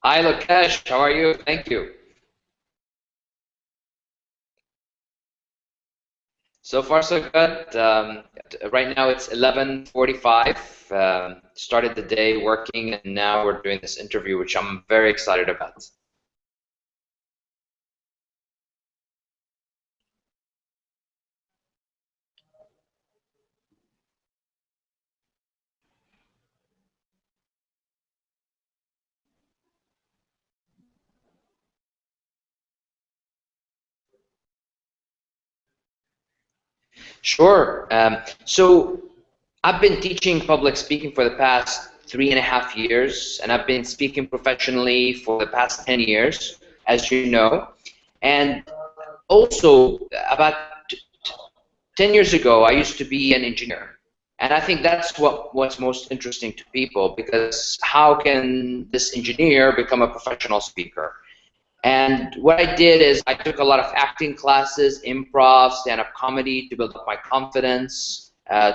Hi, Lokesh. How are you? Thank you. So far, so good. Right now it's 11:45. Started the day working, and now we're doing this interview, which I'm very excited about. Sure. So I've been teaching public speaking for the past 3.5 years, and I've been speaking professionally for the past 10 years, as you know. And also, about 10 years ago, I used to be an engineer. And I think that's what's most interesting to people, because how can this engineer become a professional speaker? And what I did is I took a lot of acting classes, improv, stand-up comedy to build up my confidence,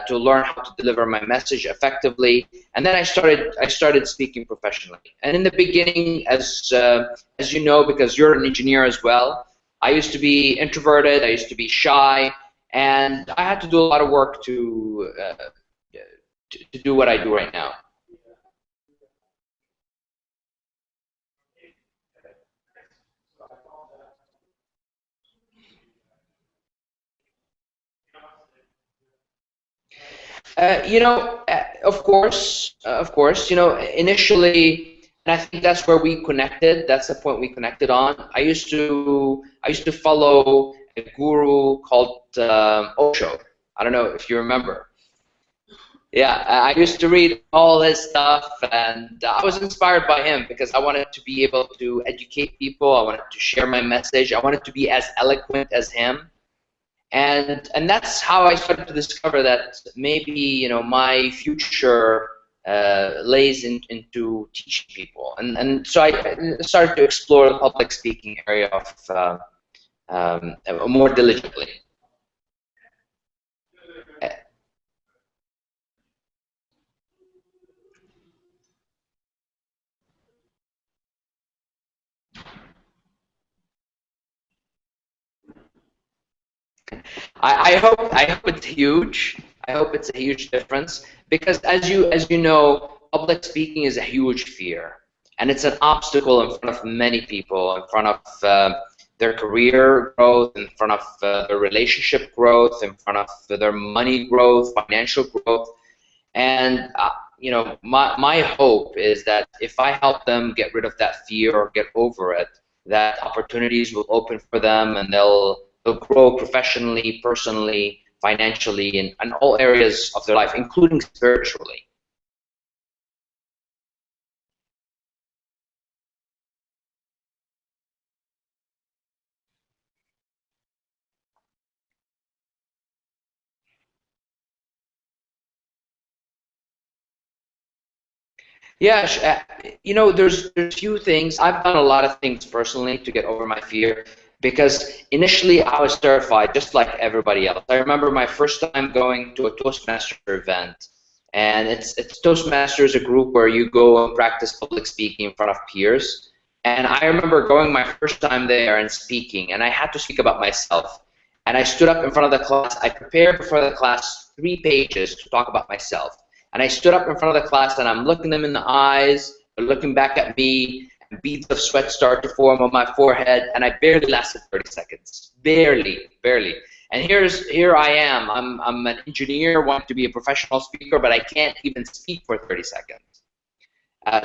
to learn how to deliver my message effectively. And then I started speaking professionally. And in the beginning, as you know, because you're an engineer as well, I used to be introverted, I used to be shy, and I had to do a lot of work to do what I do right now. Of course, initially, and I think that's where we connected. That's the point we connected on. I used to follow a guru called Osho. I don't know if you remember. Yeah, I used to read all his stuff, and I was inspired by him because I wanted to be able to educate people. I wanted to share my message. I wanted to be as eloquent as him. And that's how I started to discover that maybe my future lays into teaching people, and so I started to explore the public speaking area of more diligently. I hope it's huge. I hope it's a huge difference, because as you know, public speaking is a huge fear, and it's an obstacle in front of many people, in front of their career growth, in front of their relationship growth, in front of their money growth, financial growth. And my hope is that if I help them get rid of that fear or get over it, that opportunities will open for them, and they'll grow professionally, personally, financially, in all areas of their life, including spiritually. Yeah, there's few things. I've done a lot of things personally to get over my fear, because initially I was terrified, just like everybody else. I remember my first time going to a Toastmaster event, and it's Toastmaster is a group where you go and practice public speaking in front of peers. And I remember going my first time there and speaking, and I had to speak about myself. And I stood up in front of the class. I prepared before the class 3 pages to talk about myself. And I stood up in front of the class, and I'm looking them in the eyes, they're looking back at me, and beads of sweat start to form on my forehead, and I barely lasted 30 seconds. Barely, barely. And here I am. I'm an engineer, wanting to be a professional speaker, but I can't even speak for 30 seconds.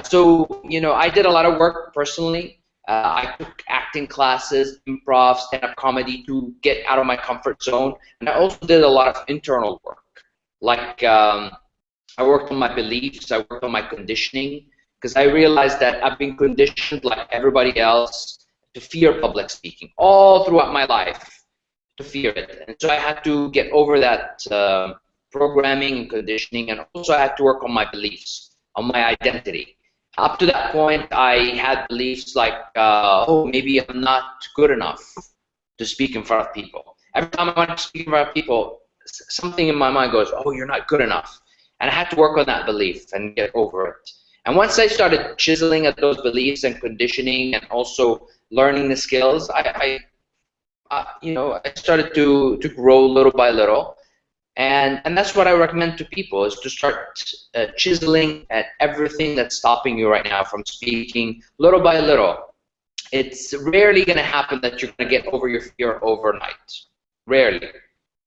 So, I did a lot of work personally. I took acting classes, improv, stand-up comedy to get out of my comfort zone. And I also did a lot of internal work, like I worked on my beliefs, I worked on my conditioning, because I realized that I've been conditioned like everybody else to fear public speaking all throughout my life, to fear it. And so I had to get over that programming and conditioning, and also I had to work on my beliefs, on my identity. Up to that point, I had beliefs like, oh, maybe I'm not good enough to speak in front of people. Every time I want to speak in front of people, something in my mind goes, oh, you're not good enough. And I had to work on that belief and get over it. And once I started chiseling at those beliefs and conditioning and also learning the skills, I started to grow little by little. And that's what I recommend to people, is to start chiseling at everything that's stopping you right now from speaking little by little. It's rarely going to happen that you're going to get over your fear overnight. Rarely.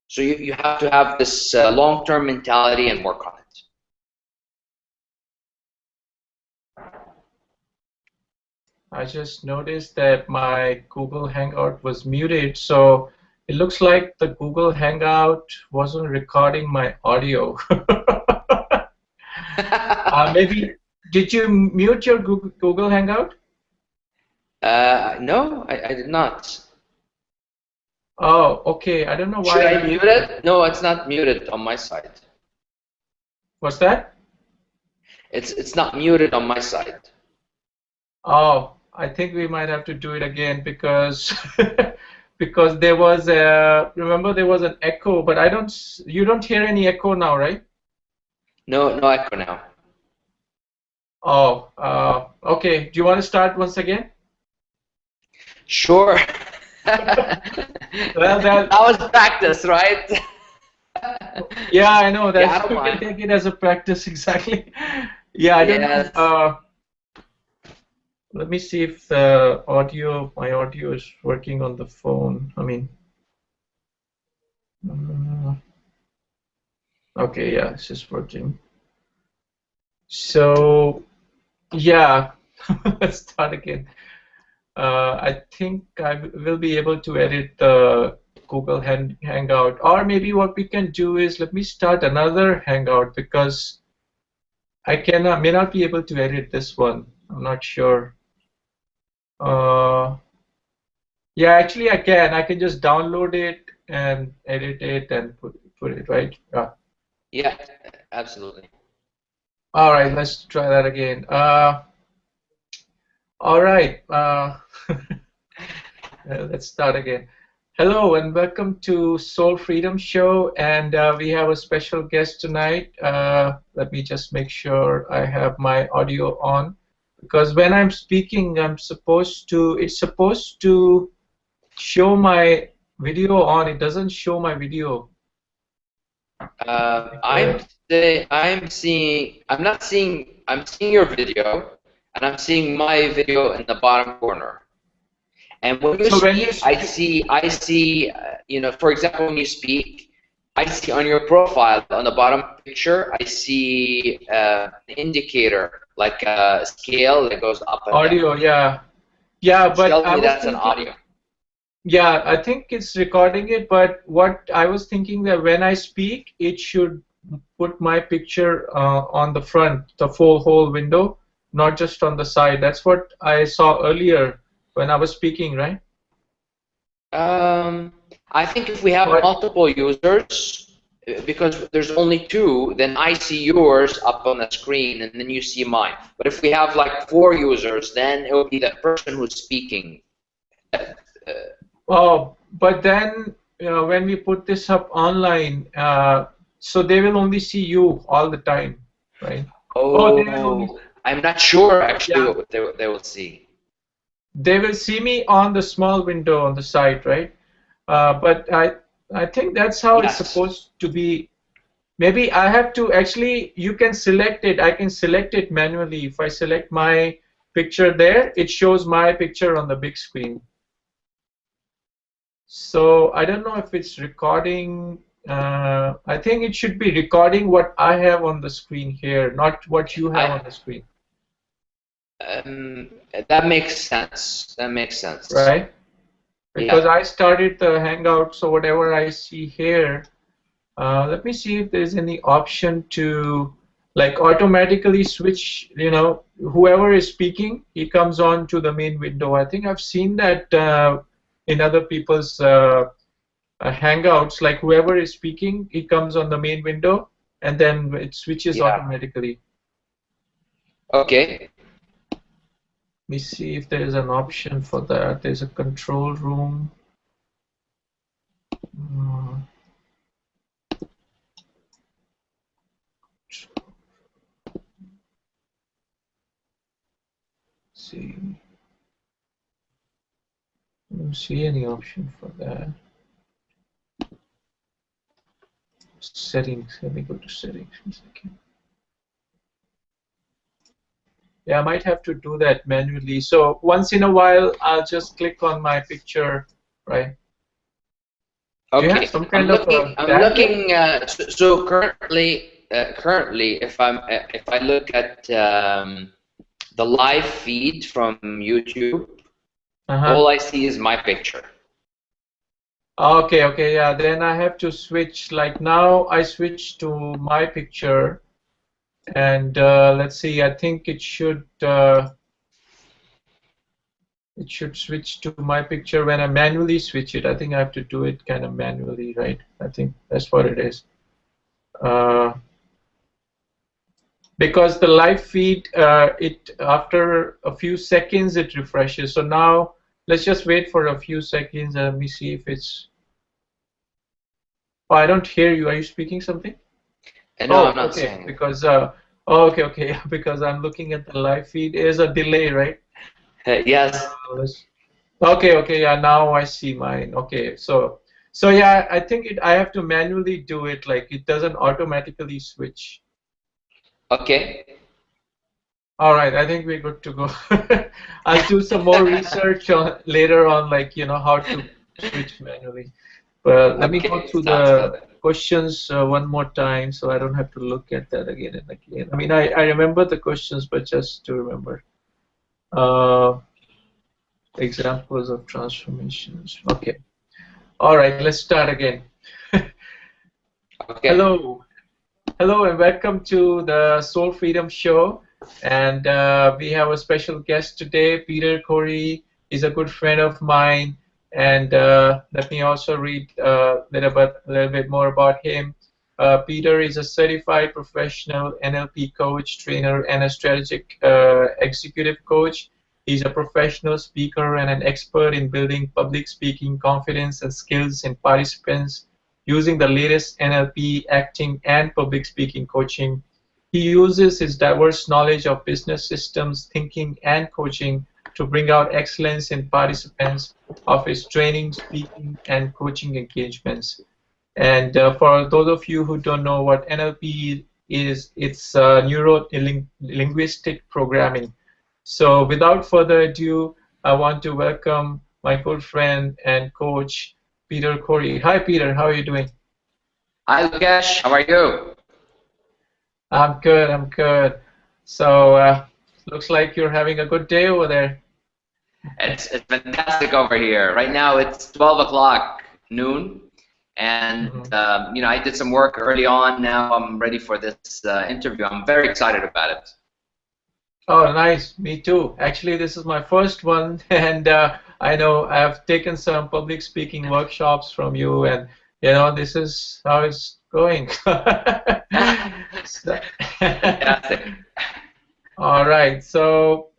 So you have to have this long-term mentality and work on it. I just noticed that my Google Hangout was muted, so it looks like the Google Hangout wasn't recording my audio. Maybe, did you mute your Google Hangout? No, I did not. Oh, okay. I don't know why. Should I mute it? No, it's not muted on my side. What's that? It's not muted on my side. Oh, I think we might have to do it again because because there was remember there was an echo, but you don't hear any echo now, right? No echo now. Oh, okay. Do you want to start once again? Sure. Well, that was practice, right? Yeah, I know that. Yeah, I don't You mind. can take it as a practice, exactly. Yeah, I don't know. Let me see if my audio is working on the phone. I mean, okay, yeah, it's just working. So, yeah, let's start again. I think I will be able to edit the Google Hangout, or maybe what we can do is let me start another Hangout because I may not be able to edit this one. I'm not sure. Yeah, actually I can. I can just download it and edit it and put it right. Yeah, absolutely. All right, let's try that again. All right. Let's start again. Hello and welcome to Soul Freedom Show, and we have a special guest tonight. Let me just make sure I have my audio on, because when I'm speaking, it's supposed to show my video on. It doesn't show my video. I'm seeing your video, and I'm seeing my video in the bottom corner. And when you speak, I see, for example, when you speak, I see on your profile, on the bottom picture, I see an indicator, like a scale that goes up and down. Audio, yeah. Yeah, but Tell me that's an audio. Yeah, I think it's recording it, but what I was thinking that when I speak, it should put my picture on the front, the full whole window, not just on the side. That's what I saw earlier when I was speaking, right? I think if we have multiple users, because there's only two, then I see yours up on the screen and then you see mine. But if we have like 4 users, then it will be the person who's speaking. Oh, but then when we put this up online, so they will only see you all the time, right? Oh, I'm not sure actually what they will see. They will see me on the small window on the side, right? But I think that's how it's supposed to be. Maybe I have to actually, you can select it. I can select it manually. If I select my picture there, it shows my picture on the big screen. So I don't know if it's recording. I think it should be recording what I have on the screen here, not what you have on the screen. That makes sense. That makes sense. Right? Because I started the Hangout, so whatever I see here, let me see if there's any option to like automatically switch, whoever is speaking, he comes on to the main window. I think I've seen that in other people's Hangouts, like whoever is speaking, it comes on the main window and then it switches automatically. Okay. Let me see if there is an option for that. There's a control room. see any option for that. Settings. Let me go to settings. Okay. Yeah, I might have to do that manually. So once in a while, I'll just click on my picture, right? Okay. Do you have some kind I'm looking. So currently, if I look at the live feed from YouTube, all I see is my picture. Okay, yeah. Then I have to switch. Like now, I switch to my picture, and let's see. I think it should switch to my picture when I manually switch it. I think I have to do it kind of manually, right? I think that's what it is. Because the live feed, it after a few seconds it refreshes. So now let's just wait for a few seconds and let me see if it's. Oh, I don't hear you. Are you speaking something? No, I'm not saying. Because okay, because I'm looking at the live feed. There's a delay, right? Yes. Okay, yeah. Now I see mine. Okay, so yeah, I think I have to manually do it. Like it doesn't automatically switch. Okay. All right, I think we're good to go. I'll do some more research later on, like how to switch manually. But let me go through the questions one more time, so I don't have to look at that again and again. I mean, I remember the questions, but just to remember. Examples of transformations. Okay. All right, let's start again. Okay. Hello, and welcome to the Soul Freedom Show. And we have a special guest today, Peter Khoury. He's a good friend of mine. And let me also read a little bit more about him. Peter is a certified professional NLP coach, trainer, and a strategic executive coach. He's a professional speaker and an expert in building public speaking confidence and skills in participants using the latest NLP, acting, and public speaking coaching. He uses his diverse knowledge of business systems, thinking, and coaching to bring out excellence in participants of his training, speaking, and coaching engagements. And for those of you who don't know what NLP is, it's Neuro-Linguistic Programming. So without further ado, I want to welcome my good friend and coach, Peter Khoury. Hi, Peter. How are you doing? Hi, Lokesh. How are you? I'm good. So looks like you're having a good day over there. It's fantastic over here. Right now it's 12 o'clock noon, and I did some work early on. Now I'm ready for this interview. I'm very excited about it. Oh, nice. Me too. Actually, this is my first one, and I know I've taken some public speaking workshops from you, and this is how it's going. Fantastic. All right. So,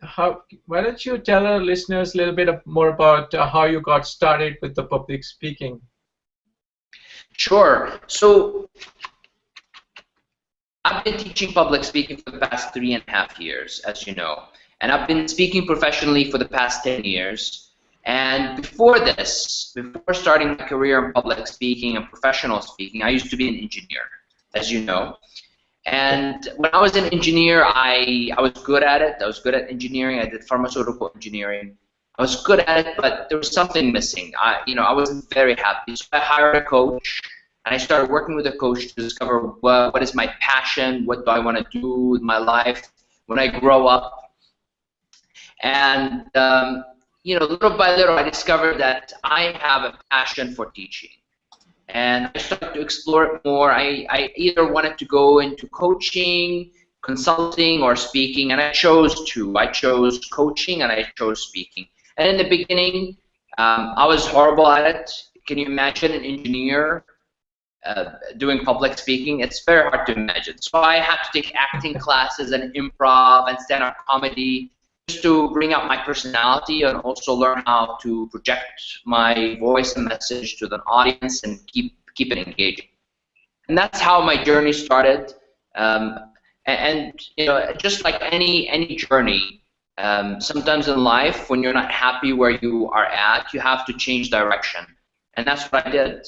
why don't you tell our listeners a little bit more about how you got started with the public speaking? Sure. So, I've been teaching public speaking for the past 3.5 years, as you know, and I've been speaking professionally for the past 10 years. And before this, before starting my career in public speaking and professional speaking, I used to be an engineer, as you know. And when I was an engineer, I was good at it. I was good at engineering. I did pharmaceutical engineering. I was good at it, but there was something missing. I wasn't very happy. So I hired a coach. And I started working with a coach to discover what is my passion, what do I want to do with my life when I grow up. And, little by little, I discovered that I have a passion for teaching. And I started to explore it more. I either wanted to go into coaching, consulting, or speaking, and I chose two. I chose coaching and I chose speaking. And in the beginning, I was horrible at it. Can you imagine an engineer doing public speaking? It's very hard to imagine. So I had to take acting classes and improv and stand-up comedy just to bring out my personality and also learn how to project my voice and message to the audience and keep it engaging. And that's how my journey started. And just like any journey, Sometimes in life, when you're not happy where you are at, you have to change direction. And that's what I did.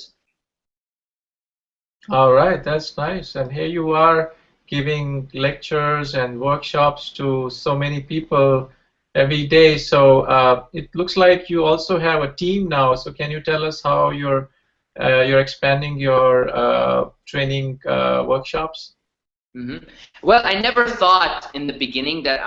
All right, that's nice. And here you are giving lectures and workshops to so many people every day. So it looks like you also have a team now. So can you tell us how you're expanding your training workshops? Mm-hmm. Well, I never thought in the beginning that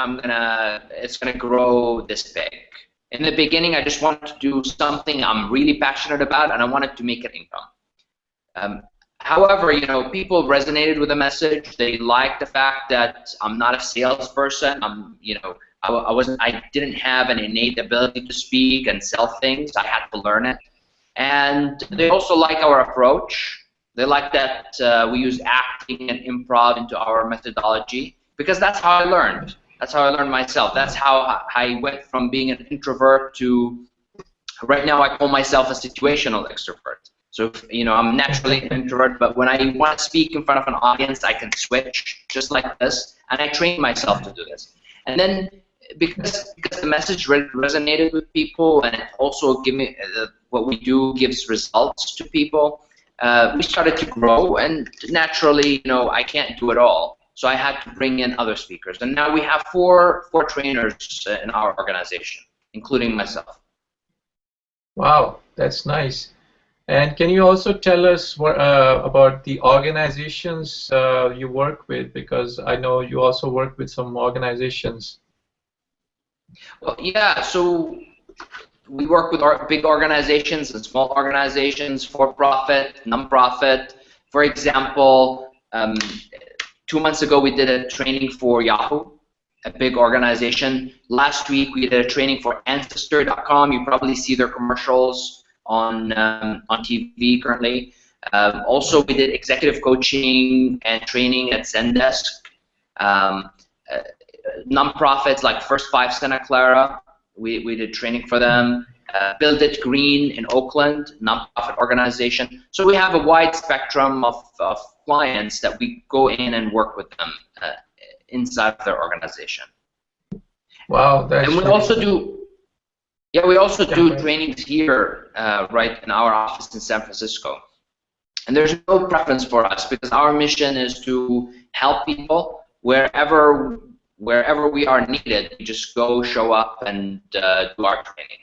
it's gonna grow this big. In the beginning, I just wanted to do something I'm really passionate about, and I wanted to make an income. However, people resonated with the message. They liked the fact that I'm not a salesperson. I didn't have an innate ability to speak and sell things. I had to learn it. And they also like our approach. They like that we use acting and improv into our methodology, because that's how I learned. That's how I learned myself. That's how I went from being an introvert to, right now I call myself a situational extrovert. So, I'm naturally an introvert, but when I want to speak in front of an audience, I can switch just like this, and I train myself to do this. And then, because the message resonated with people, and it also what we do gives results to people, we started to grow, and naturally, I can't do it all. So I had to bring in other speakers, and now we have four trainers in our organization, including myself. Wow, that's nice. And can you also tell us about the organizations you work with? Because I know you also work with some organizations. Well, yeah, so we work with big organizations and small organizations, for-profit, non-profit. For example, 2 months ago we did a training for Yahoo, a big organization. Last week we did a training for Ancestor.com. You probably see their commercials on TV currently. Also, we did executive coaching and training at Zendesk. Nonprofits like First 5 Santa Clara, we did training for them. Build It Green in Oakland, nonprofit organization. So we have a wide spectrum of clients that we go in and work with them inside of their organization. Wow, that's and we also do. Yeah, we also do trainings here, right in our office in San Francisco. And there's no preference for us, because our mission is to help people wherever we are needed. We just go, show up, and do our training.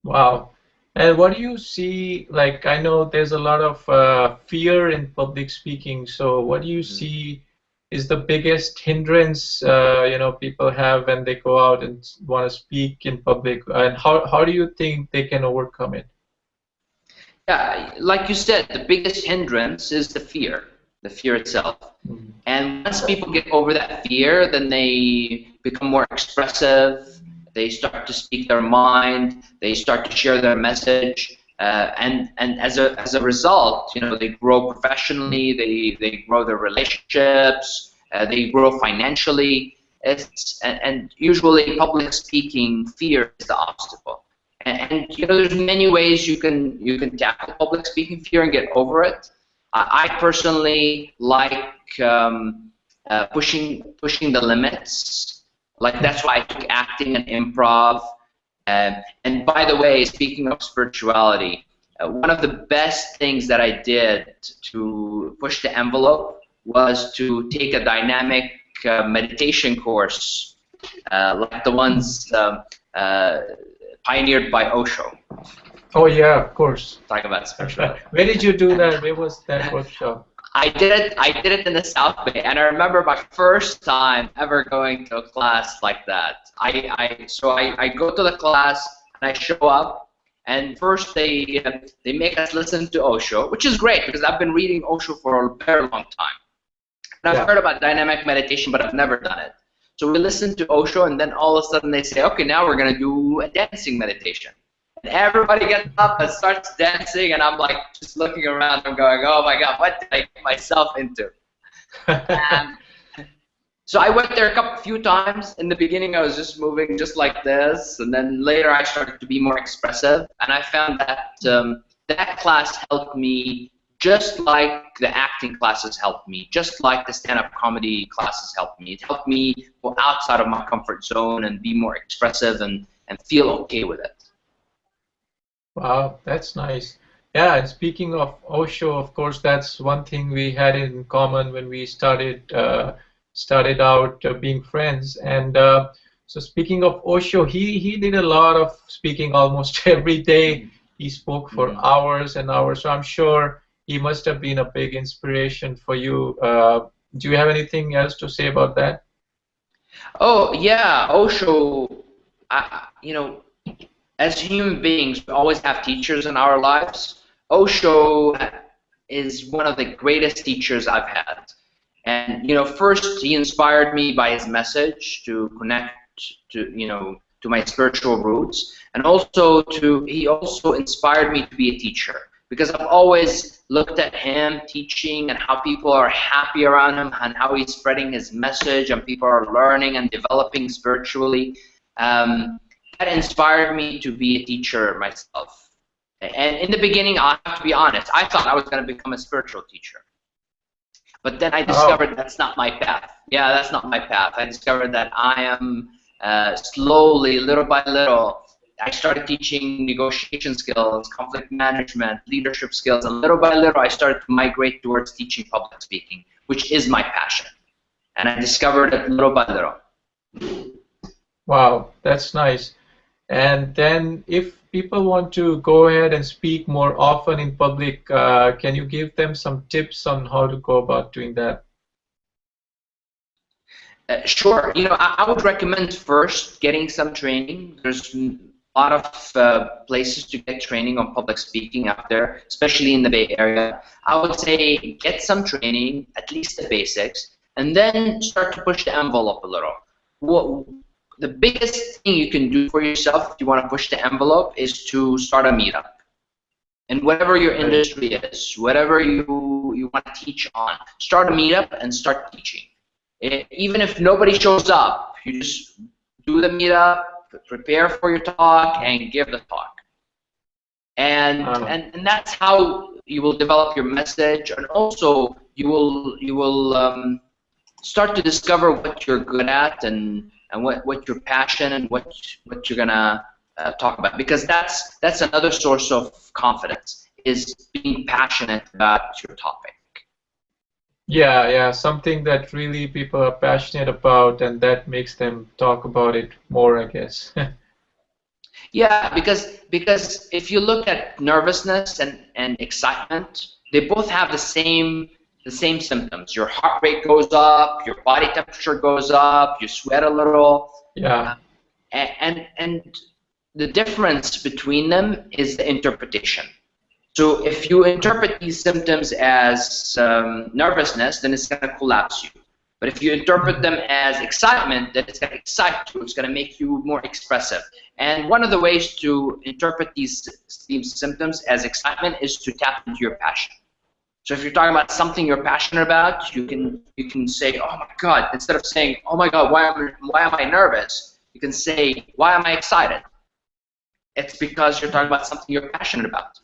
Wow. And what do you see, like, I know there's a lot of fear in public speaking, so what do you see is the biggest hindrance people have when they go out and want to speak in public, and how do you think they can overcome it? Yeah, like you said, the biggest hindrance is the fear itself. And once people get over that fear, then they become more expressive. They start to speak their mind. They start to share their message, and as a result, they grow professionally. They grow their relationships. They grow financially. And usually, public speaking fear is the obstacle. And there's many ways you can tackle public speaking fear and get over it. I personally like pushing the limits. Like, that's why I took acting and improv. And by the way, speaking of spirituality, one of the best things that I did to push the envelope was to take a dynamic meditation course, like the ones pioneered by Osho. Oh yeah, of course. Talking about spirituality. Where did you do that? Where was that workshop? I did it in the South Bay, and I remember my first time ever going to a class like that. I go to the class and I show up, and first they make us listen to Osho, which is great because I've been reading Osho for a very long time. And I've heard about dynamic meditation, but I've never done it. So we listen to Osho, and then all of a sudden they say, okay, now we're going to do a dancing meditation. And everybody gets up and starts dancing, and I'm like just looking around and going, oh my God, what did I get myself into? So I went there a few times. In the beginning, I was just moving just like this, and then later I started to be more expressive, and I found that that class helped me just like the acting classes helped me, just like the stand-up comedy classes helped me. It helped me go outside of my comfort zone and be more expressive and feel okay with it. Wow, that's nice. Yeah, and speaking of Osho, of course, that's one thing we had in common when we started out being friends. And so, speaking of Osho, he did a lot of speaking almost every day. He spoke for hours and hours. So I'm sure he must have been a big inspiration for you. Do you have anything else to say about that? Oh yeah, Osho. You know, as human beings, we always have teachers in our lives. Osho is one of the greatest teachers I've had. And first he inspired me by his message to connect to my spiritual roots, and also he also inspired me to be a teacher, because I've always looked at him teaching and how people are happy around him and how he's spreading his message and people are learning and developing spiritually. That inspired me to be a teacher myself. And in the beginning, I have to be honest, I thought I was going to become a spiritual teacher. But then I discovered that's not my path. Yeah, that's not my path. I discovered that I am slowly, little by little, I started teaching negotiation skills, conflict management, leadership skills, and little by little I started to migrate towards teaching public speaking, which is my passion. And I discovered it little by little. Wow, that's nice. And then if people want to go ahead and speak more often in public, can you give them some tips on how to go about doing that? Sure. I would recommend first getting some training. There's a lot of places to get training on public speaking out there, especially in the Bay Area. I would say get some training, at least the basics, and then start to push the envelope a little. The biggest thing you can do for yourself if you want to push the envelope is to start a meetup. And whatever your industry is, whatever you want to teach on, start a meetup and start teaching. Even if nobody shows up, you just do the meetup, prepare for your talk, and give the talk. And that's how you will develop your message, and also you will start to discover what you're good at and what your passion and what you're gonna talk about, because that's another source of confidence, is being passionate about your topic. Yeah, something that really people are passionate about, and that makes them talk about it more, I guess. Yeah, because if you look at nervousness and excitement, they both have the same symptoms. Your heart rate goes up, your body temperature goes up, you sweat a little. Yeah. And the difference between them is the interpretation. So if you interpret these symptoms as nervousness, then it's going to collapse you. But if you interpret them as excitement, then it's going to excite you. It's going to make you more expressive. And one of the ways to interpret these symptoms as excitement is to tap into your passion. So if you're talking about something you're passionate about, you can say, "Oh my God," instead of saying, "Oh my God, why am I nervous?" You can say, "Why am I excited?" It's because you're talking about something you're passionate about.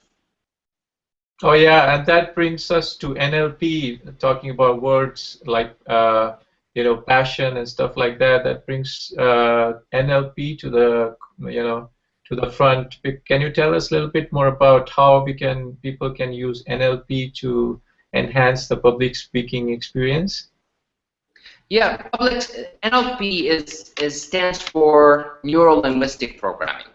Oh yeah, and that brings us to NLP, talking about words like passion and stuff like that. That brings NLP to the front. Can you tell us a little bit more about how people can use NLP to enhance the public speaking experience? Yeah, NLP stands for Neuro-Linguistic Programming.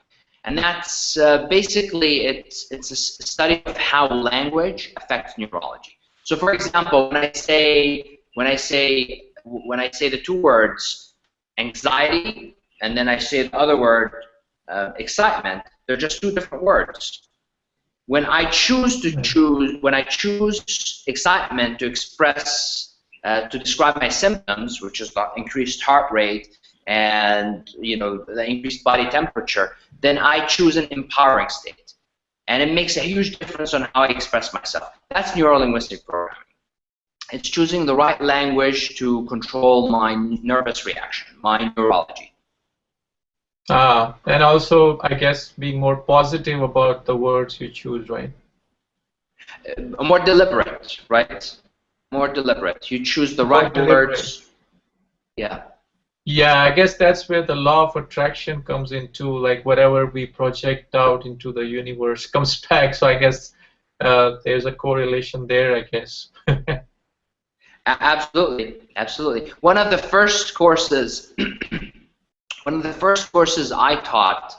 And that's basically it's a study of how language affects neurology. So, for example, when I say the two words anxiety, and then I say the other word excitement, they're just two different words. When I choose excitement to express to describe my symptoms, which is the increased heart rate and the increased body temperature, then I choose an empowering state. And it makes a huge difference on how I express myself. That's neuro-linguistic programming. It's choosing the right language to control my nervous reaction, my neurology. And also, I guess, being more positive about the words you choose, right? More deliberate, right? More deliberate. You choose the More right deliberate. words. Yeah. Yeah, I guess that's where the law of attraction comes into, like whatever we project out into the universe comes back. So I guess there's a correlation there, I guess. Absolutely, absolutely. One of the first courses, one of the first courses I taught,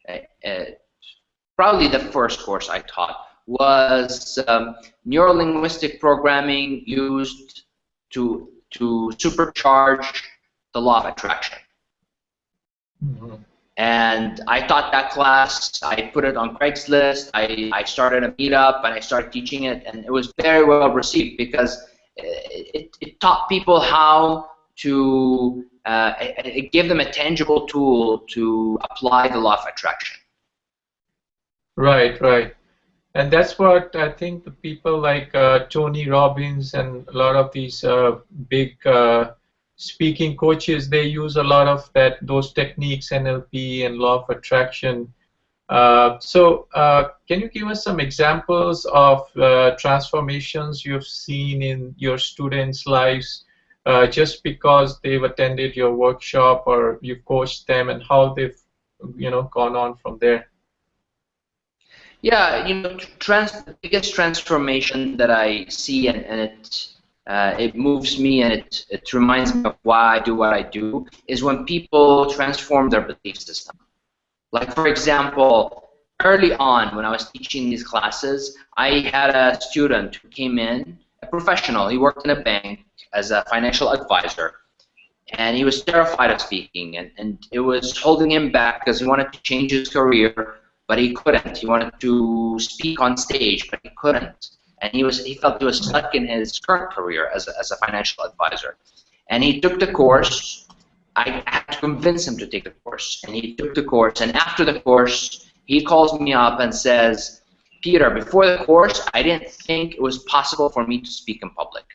uh, probably the first course I taught, was Neuro-Linguistic Programming used to supercharge the law of attraction. Mm-hmm. And I taught that class. I put it on Craigslist. I started a meetup and I started teaching it, and it was very well received because it taught people how to it gave them a tangible tool to apply the law of attraction. Right, right. And that's what I think the people like Tony Robbins and a lot of these big speaking coaches, they use a lot of those techniques, NLP and law of attraction. Can you give us some examples of transformations you've seen in your students' lives just because they've attended your workshop or you've coached them, and how they've gone on from there? Yeah, the biggest transformation that I see, and it moves me, and it reminds me of why I do what I do, is when people transform their belief system. Like, for example, early on when I was teaching these classes, I had a student who came in, a professional. He worked in a bank as a financial advisor, and he was terrified of speaking, and it was holding him back because he wanted to change his career, but he couldn't. He wanted to speak on stage, but he couldn't. And he felt he was stuck in his current career as a financial advisor. And he took the course. I had to convince him to take the course, and he took the course. And after the course, he calls me up and says, "Peter, before the course, I didn't think it was possible for me to speak in public.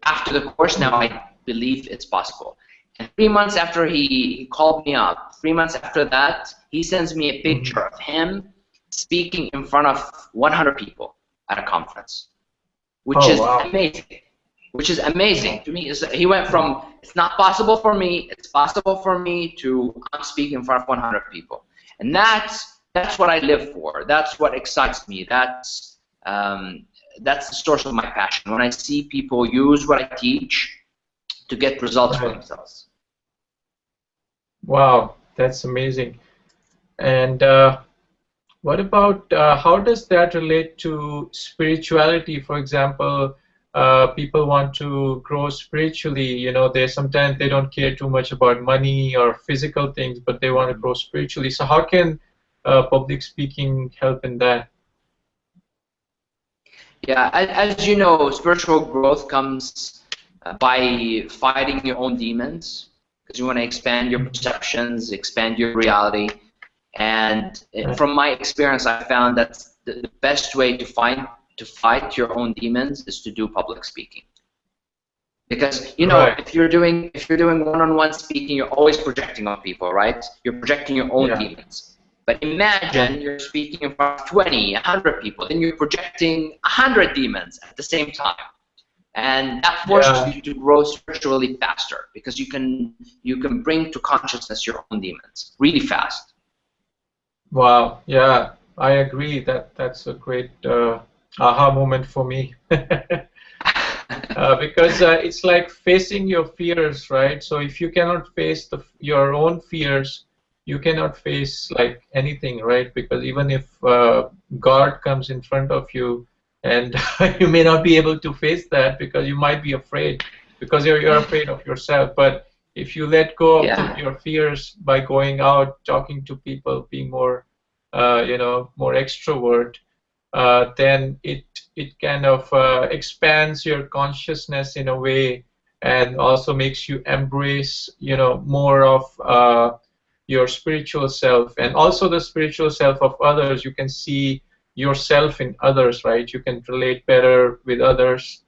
After the course, now I believe it's possible." And 3 months after he called me up, 3 months after that, he sends me a picture of him speaking in front of 100 people at a conference, which is amazing. Which is amazing to me. He went from "it's not possible for me, it's possible for me" to "I'm speaking in front of 100 people. And that's what I live for. That's what excites me. That's the source of my passion. When I see people use what I teach to get results for themselves. Wow, that's amazing. And what about how does that relate to spirituality? For example, people want to grow spiritually. Sometimes they don't care too much about money or physical things, but they want to grow spiritually. So how can public speaking help in that? Yeah, as you know, spiritual growth comes by fighting your own demons, because you want to expand your perceptions, expand your reality. And from my experience, I found that the best way to fight your own demons is to do public speaking. Because if you're doing one-on-one speaking, you're always projecting on people, right? You're projecting your own demons. But imagine you're speaking in front of 20, 100 people, then you're projecting 100 demons at the same time. And that forces you to grow spiritually faster, because you can bring to consciousness your own demons really fast. Wow, yeah, I agree. That's a great aha moment for me. Because it's like facing your fears, right? So if you cannot face your own fears, you cannot face like anything, right? Because even if God comes in front of you, and you may not be able to face that because you might be afraid, because you're afraid of yourself. But if you let go of your fears by going out, talking to people, being more, more extrovert, then it kind of expands your consciousness in a way, and also makes you embrace, more of your spiritual self, and also the spiritual self of others. You can see yourself in others, right? You can relate better with others.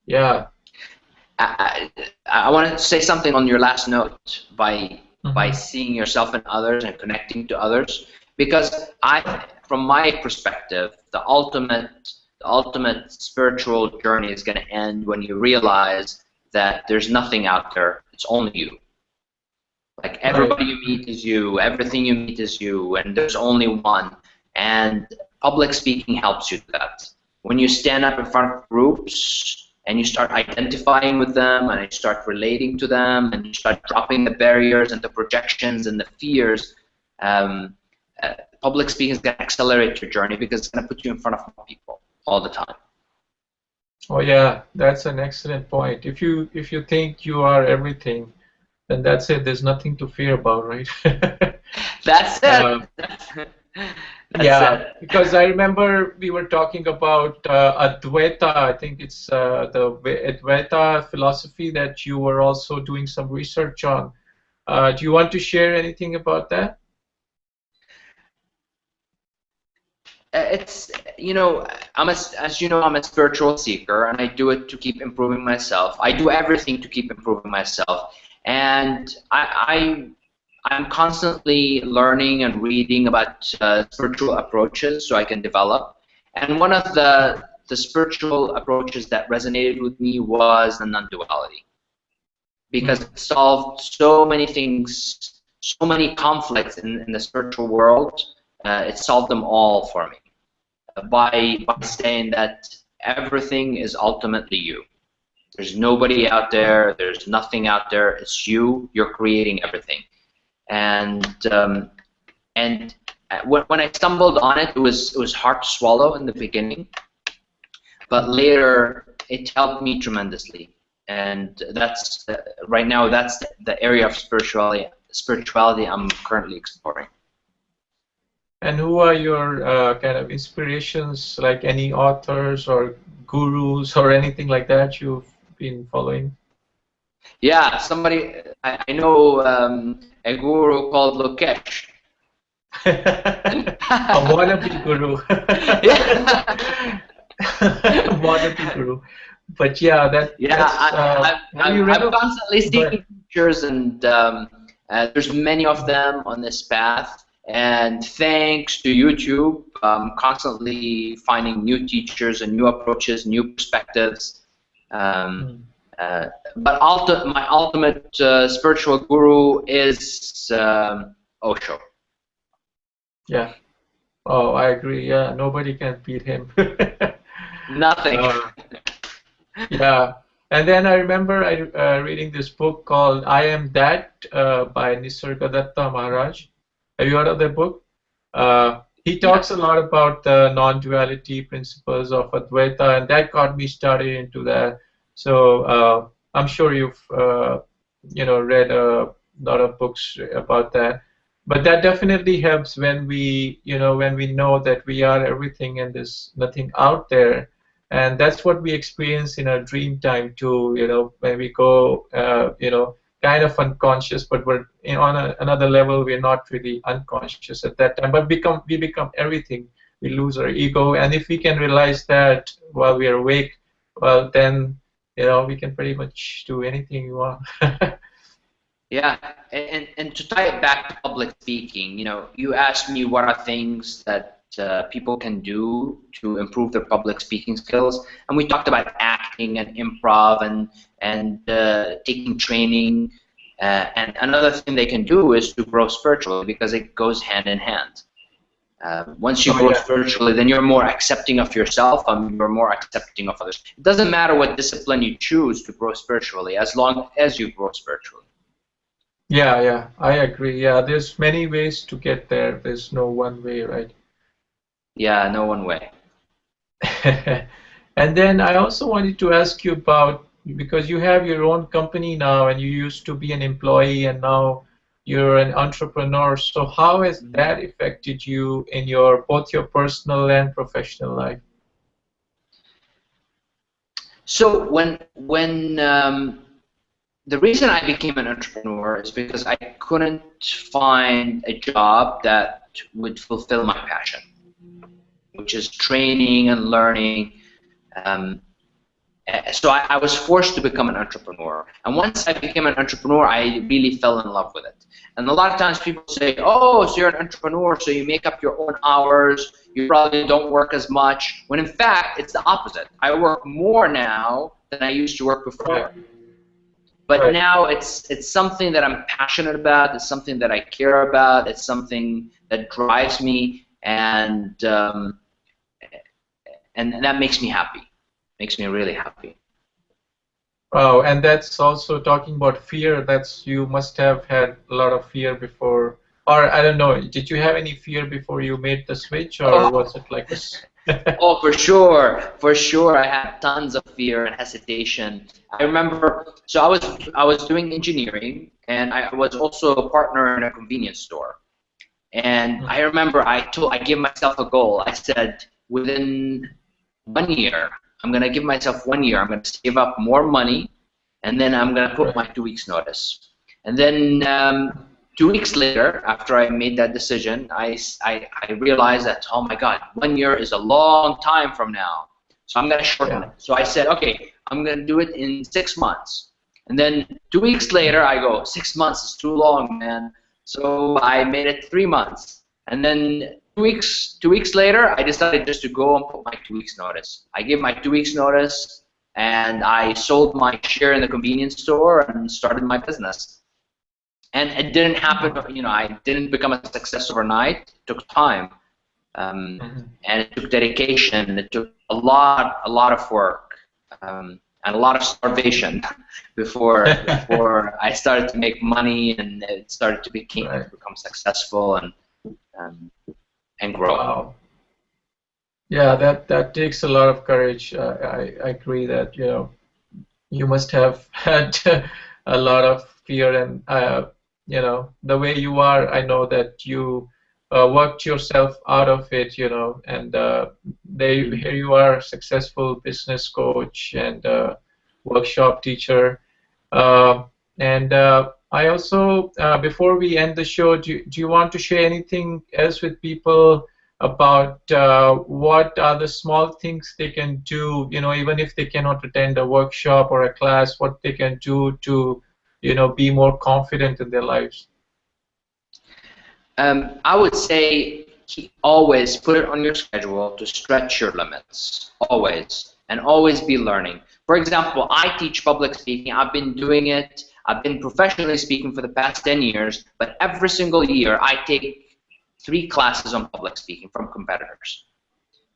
Yeah. I wanted to say something on your last note by seeing yourself in others and connecting to others, Because from my perspective, the ultimate spiritual journey is going to end when you realize that there's nothing out there, it's only you. Like everybody you meet is you, everything you meet is you, and there's only one. And public speaking helps you do that. When you stand up in front of groups and you start identifying with them and you start relating to them and you start dropping the barriers and the projections and the fears, public speaking is going to accelerate your journey because it's going to put you in front of more people all the time. Oh yeah, that's an excellent point. If you think you are everything, then that's it. There's nothing to fear about, right? That's it. Yeah, it. because I remember we were talking about Advaita. I think it's the Advaita philosophy that you were also doing some research on. Do you want to share anything about that? It's, you know, as you know, I'm a spiritual seeker, and I do it to keep improving myself. I do everything to keep improving myself, and I'm constantly learning and reading about spiritual approaches so I can develop. And one of the spiritual approaches that resonated with me was the non-duality, because it solved so many things, so many conflicts in the spiritual world. It solved them all for me by saying that everything is ultimately you. There's nobody out there. There's nothing out there. It's you. You're creating everything. And when I stumbled on it, it was hard to swallow in the beginning, but later it helped me tremendously. And that's right now that's the area of spirituality I'm currently exploring. And who are your kind of inspirations, like any authors or gurus or anything like that you've been following? Yeah, I know a guru called Lokesh. A wannabe guru. Wannabe guru. But yeah, I'm constantly seeking teachers, and there's many of them on this path. And thanks to YouTube, I'm constantly finding new teachers and new approaches, new perspectives. But my ultimate spiritual guru is Osho. Yeah. Oh, I agree. Yeah, nobody can beat him. Nothing. Yeah. And then I remember reading this book called I Am That by Nisargadatta Maharaj. Have you heard of that book? He talks a lot about the non-duality principles of Advaita, and that got me started into that. So I'm sure you've read a lot of books about that. But that definitely helps when we know that we are everything and there's nothing out there, and that's what we experience in our dream time too. When we go, kind of unconscious, but we're on another level. We're not really unconscious at that time, but we become everything. We lose our ego, and if we can realize that while we are awake, well, then we can pretty much do anything we want. Yeah, and to tie it back to public speaking, you asked me what are things that people can do to improve their public speaking skills, and we talked about acting and improv and taking training, and another thing they can do is to grow spiritually, because it goes hand in hand. Once you grow spiritually, then you're more accepting of yourself and you're more accepting of others. It doesn't matter what discipline you choose to grow spiritually, as long as you grow spiritually. Yeah, I agree. Yeah, there's many ways to get there. There's no one way, right? Yeah, no one way. And then I also wanted to ask you about, because you have your own company now and you used to be an employee and now you're an entrepreneur. So how has that affected you in both your personal and professional life? So when the reason I became an entrepreneur is because I couldn't find a job that would fulfill my passion, which is training and learning. So I was forced to become an entrepreneur. And once I became an entrepreneur, I really fell in love with it. And a lot of times people say, oh, so you're an entrepreneur, so you make up your own hours, you probably don't work as much, when in fact, it's the opposite. I work more now than I used to work before. But now it's something that I'm passionate about, it's something that I care about, it's something that drives me, and that makes me happy. Makes me really happy. Oh, and that's also talking about fear. You must have had a lot of fear before, or I don't know. Did you have any fear before you made the switch, or was it like this? Oh, for sure. I had tons of fear and hesitation. I remember. So I was doing engineering, and I was also a partner in a convenience store. And I remember I gave myself a goal. I said within 1 year. I'm going to give myself 1 year. I'm going to save up more money, and then I'm going to put my 2 weeks notice. And then 2 weeks later, after I made that decision, I realized that, oh my God, 1 year is a long time from now. So I'm going to shorten it. So I said, okay, I'm going to do it in 6 months. And then 2 weeks later, I go, 6 months is too long, man. So I made it 3 months. And then 2 weeks later, I decided just to go and put my 2 weeks notice. I gave my 2 weeks notice, and I sold my share in the convenience store and started my business. And it didn't happen, you know, I didn't become a success overnight. It took time, and it took dedication. It took a lot of work, and a lot of starvation before I started to make money, and it started to become successful and grow. Wow. Yeah, that takes a lot of courage. I agree that, you know, you must have had a lot of fear, and you know, the way you are, I know that you worked yourself out of it, you know, and here you are, successful business coach and workshop teacher. And I also, before we end the show, do you want to share anything else with people about what are the small things they can do, you know, even if they cannot attend a workshop or a class, what they can do to, you know, be more confident in their lives? I would say always put it on your schedule to stretch your limits, always, and always be learning. For example, I teach public speaking. I've been doing it. I've been professionally speaking for the past 10 years, but every single year I take 3 classes on public speaking from competitors,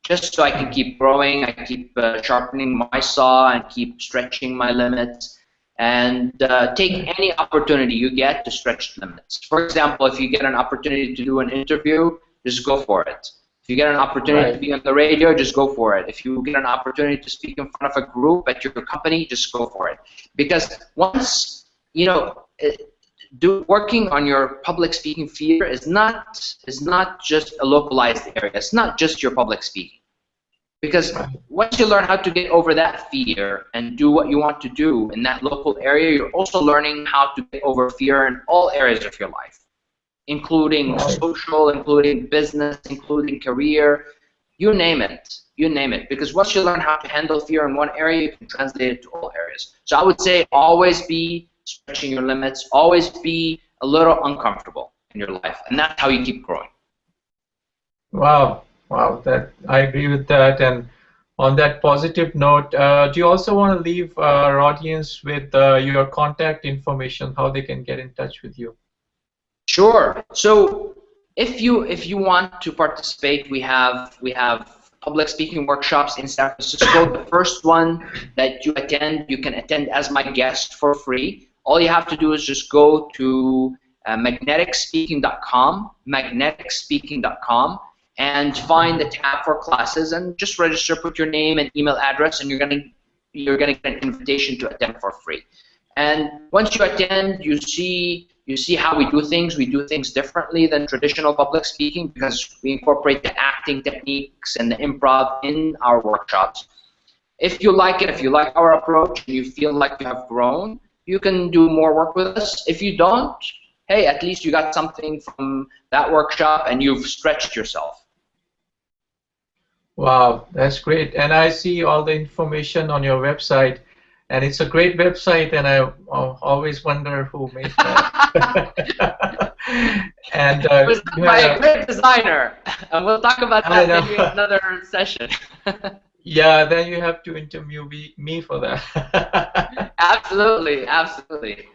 just so I can keep growing, I keep sharpening my saw and keep stretching my limits, and take any opportunity you get to stretch limits. For example, if you get an opportunity to do an interview, just go for it. If you get an opportunity to be on the radio, just go for it. If you get an opportunity to speak in front of a group at your company, just go for it. Because once, you know, working on your public speaking fear is not just a localized area. It's not just your public speaking. Because once you learn how to get over that fear and do what you want to do in that local area, you're also learning how to get over fear in all areas of your life, including social, including business, including career, you name it. You name it. Because once you learn how to handle fear in one area, you can translate it to all areas. So I would say always be stretching your limits, always be a little uncomfortable in your life, and that's how you keep growing. Wow, that I agree with that. And on that positive note, do you also want to leave our audience with your contact information, how they can get in touch with you? Sure. So if you want to participate, we have public speaking workshops in San Francisco. The first one that you attend, you can attend as my guest for free. All you have to do is just go to magneticspeaking.com, and find the tab for classes, and just register, put your name and email address, and you're gonna get an invitation to attend for free. And once you attend, you see how we do things. We do things differently than traditional public speaking because we incorporate the acting techniques and the improv in our workshops. If you like it, if you like our approach, and you feel like you have grown, you can do more work with us. If you don't, hey, at least you got something from that workshop and you've stretched yourself. Wow, that's great. And I see all the information on your website, and it's a great website, and I always wonder who made that. And It was you done by had a great designer, and we'll talk about I that maybe in know. another session. Yeah, then you have to interview me for that. Absolutely, absolutely.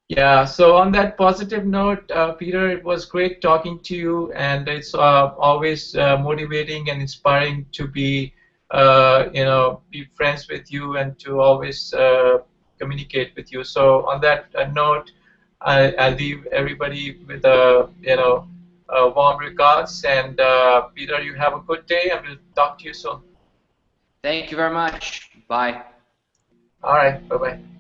Yeah, so on that positive note, Peter, it was great talking to you, and it's always motivating and inspiring to be friends with you and to always communicate with you. So on that note, I'll leave everybody with warm regards, and Peter, you have a good day, and we'll talk to you soon. Thank you very much. Bye. All right, bye-bye.